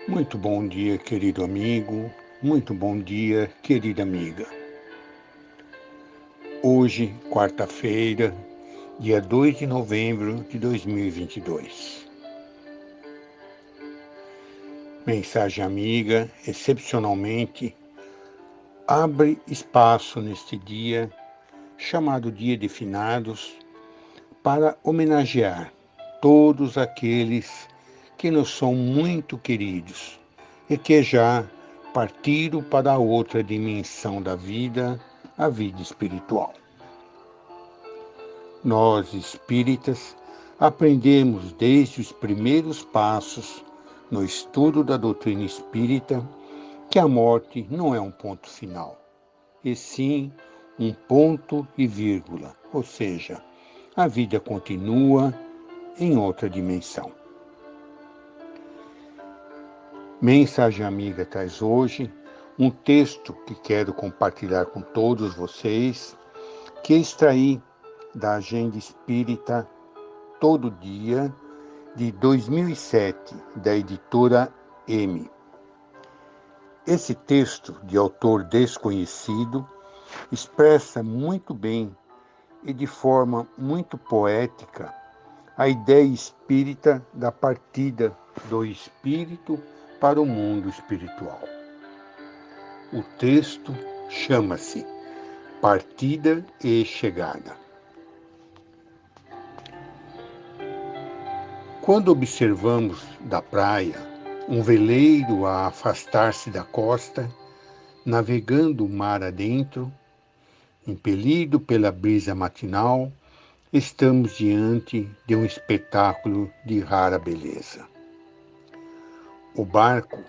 Muito bom dia, querido amigo. Muito bom dia, querida amiga. Hoje, quarta-feira, dia 2 de novembro de 2022. Mensagem amiga, excepcionalmente, abre espaço neste dia, chamado Dia de Finados, para homenagear todos aqueles que nos são muito queridos e que já partiram para outra dimensão da vida, a vida espiritual. Nós, espíritas, aprendemos desde os primeiros passos no estudo da doutrina espírita que a morte não é um ponto final, e sim um ponto e vírgula, ou seja, a vida continua em outra dimensão. Mensagem Amiga traz hoje um texto que quero compartilhar com todos vocês, que extraí da Agenda Espírita Todo Dia, de 2007, da editora M. Esse texto, de autor desconhecido, expressa muito bem e de forma muito poética a ideia espírita da partida do espírito para o mundo espiritual. O texto chama-se Partida e Chegada. Quando observamos da praia um veleiro a afastar-se da costa, navegando o mar adentro, impelido pela brisa matinal, estamos diante de um espetáculo de rara beleza. O barco,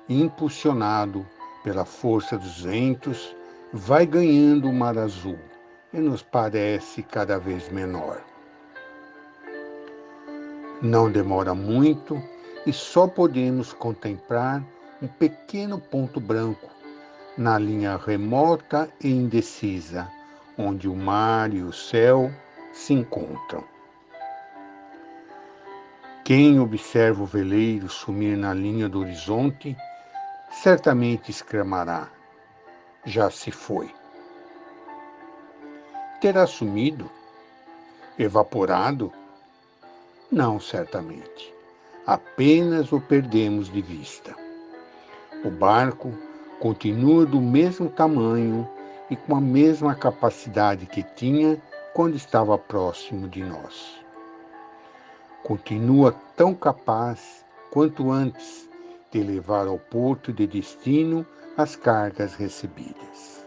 impulsionado pela força dos ventos, vai ganhando o mar azul e nos parece cada vez menor. Não demora muito e só podemos contemplar um pequeno ponto branco na linha remota e indecisa, onde o mar e o céu se encontram. Quem observa o veleiro sumir na linha do horizonte, certamente exclamará: já se foi. Terá sumido? Evaporado? Não, certamente. Apenas o perdemos de vista. O barco continua do mesmo tamanho e com a mesma capacidade que tinha quando estava próximo de nós. Continua tão capaz quanto antes de levar ao porto de destino as cargas recebidas.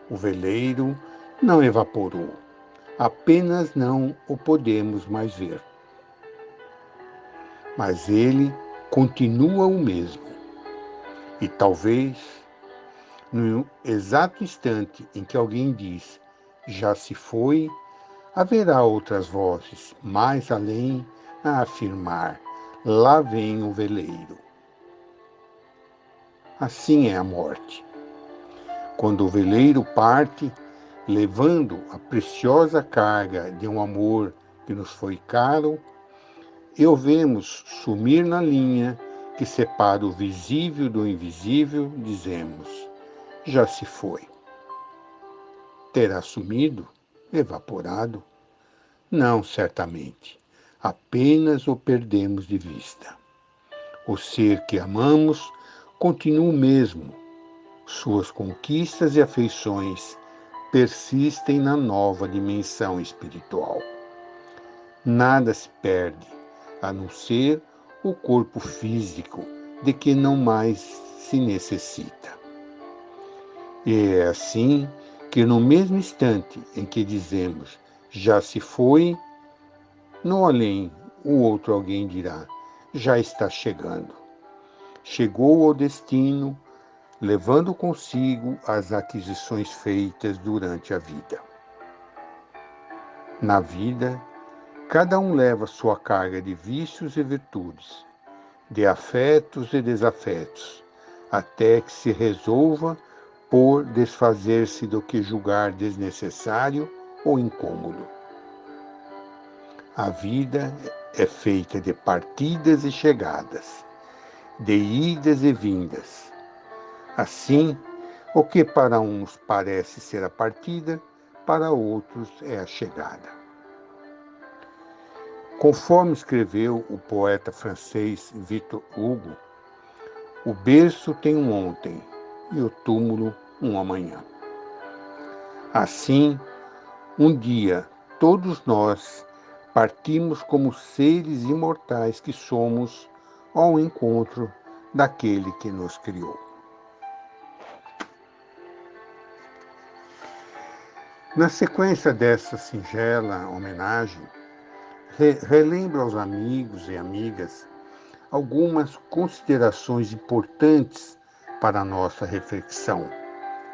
O veleiro não evaporou, apenas não o podemos mais ver. Mas ele continua o mesmo. E talvez, no exato instante em que alguém diz já se foi, haverá outras vozes mais além a afirmar: lá vem o veleiro. Assim é a morte. Quando o veleiro parte, levando a preciosa carga de um amor que nos foi caro, e o vemos sumir na linha que separa o visível do invisível, dizemos: já se foi. Terá sumido? Evaporado? Não, certamente. Apenas o perdemos de vista. O ser que amamos continua o mesmo. Suas conquistas e afeições persistem na nova dimensão espiritual. Nada se perde, a não ser o corpo físico, de que não mais se necessita. E é assim que no mesmo instante em que dizemos já se foi, no além o outro alguém dirá: já está chegando. Chegou ao destino, levando consigo as aquisições feitas durante a vida. Na vida, cada um leva sua carga de vícios e virtudes, de afetos e desafetos, até que se resolva por desfazer-se do que julgar desnecessário ou incômodo. A vida é feita de partidas e chegadas, de idas e vindas. Assim, o que para uns parece ser a partida, para outros é a chegada. Conforme escreveu o poeta francês Victor Hugo, o berço tem um ontem e o túmulo um amanhã. Assim, um dia, todos nós partimos como seres imortais que somos ao encontro daquele que nos criou. Na sequência dessa singela homenagem, relembro aos amigos e amigas algumas considerações importantes para a nossa reflexão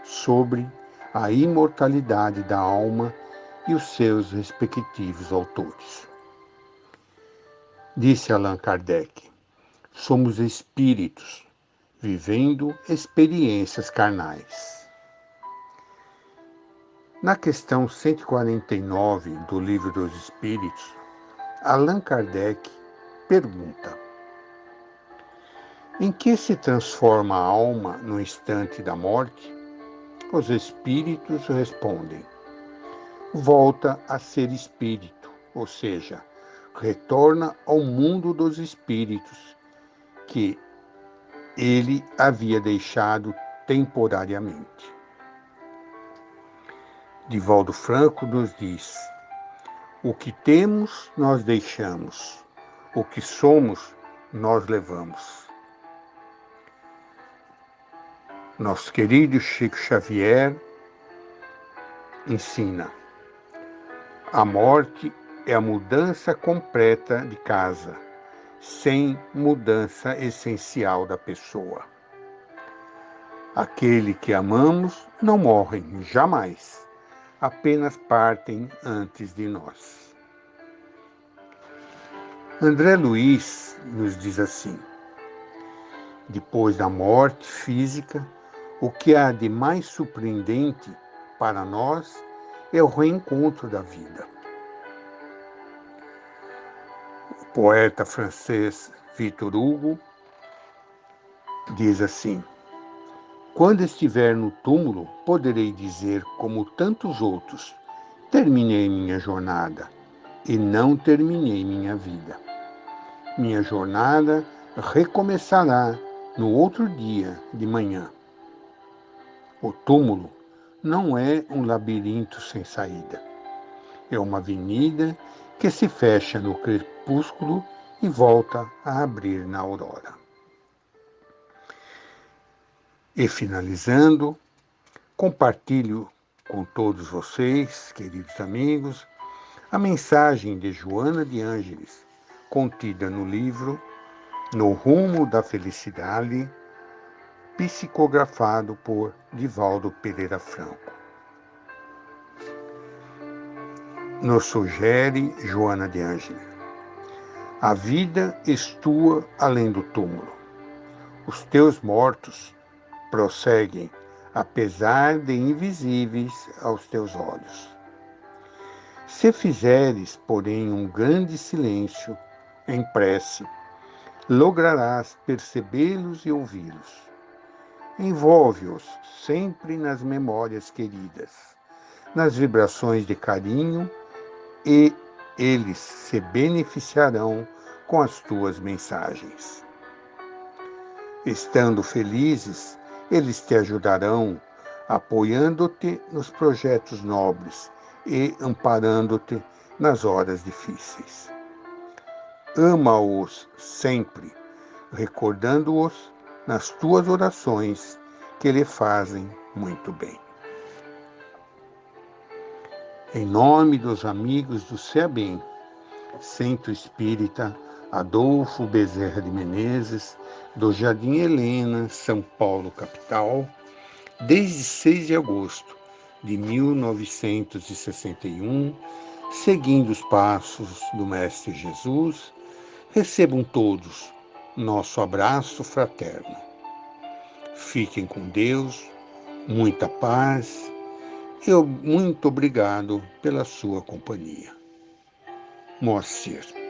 sobre a imortalidade da alma e os seus respectivos autores. Disse Allan Kardec: somos espíritos vivendo experiências carnais. Na questão 149 do Livro dos Espíritos, Allan Kardec pergunta: em que se transforma a alma no instante da morte? Os espíritos respondem: volta a ser espírito, ou seja, retorna ao mundo dos espíritos que ele havia deixado temporariamente. Divaldo Franco nos diz: o que temos, nós deixamos. O que somos, nós levamos. Nosso querido Chico Xavier ensina: a morte é a mudança completa de casa, sem mudança essencial da pessoa. Aquele que amamos não morrem jamais, apenas partem antes de nós. André Luiz nos diz assim: depois da morte física, o que há de mais surpreendente para nós é o reencontro da vida. O poeta francês Victor Hugo diz assim: quando estiver no túmulo, poderei dizer, como tantos outros, terminei minha jornada e não terminei minha vida. Minha jornada recomeçará no outro dia de manhã. O túmulo não é um labirinto sem saída. É uma avenida que se fecha no crepúsculo e volta a abrir na aurora. E finalizando, compartilho com todos vocês, queridos amigos, a mensagem de Joana de Ângeles, contida no livro No Rumo da Felicidade, psicografado por Divaldo Pereira Franco. Nos sugere Joana de Ângeles: a vida estua além do túmulo. Os teus mortos prosseguem, apesar de invisíveis aos teus olhos. Se fizeres, porém, um grande silêncio em prece, lograrás percebê-los e ouvi-los. Envolve-os sempre nas memórias queridas, nas vibrações de carinho, e eles se beneficiarão com as tuas mensagens. Estando felizes, eles te ajudarão, apoiando-te nos projetos nobres e amparando-te nas horas difíceis. Ama-os sempre, recordando-os nas tuas orações, que lhe fazem muito bem. Em nome dos amigos do CEBEM, Centro Espírita Adolfo Bezerra de Menezes, do Jardim Helena, São Paulo, capital, desde 6 de agosto de 1961, seguindo os passos do Mestre Jesus, recebam todos nosso abraço fraterno. Fiquem com Deus, muita paz e muito obrigado pela sua companhia. Moacir.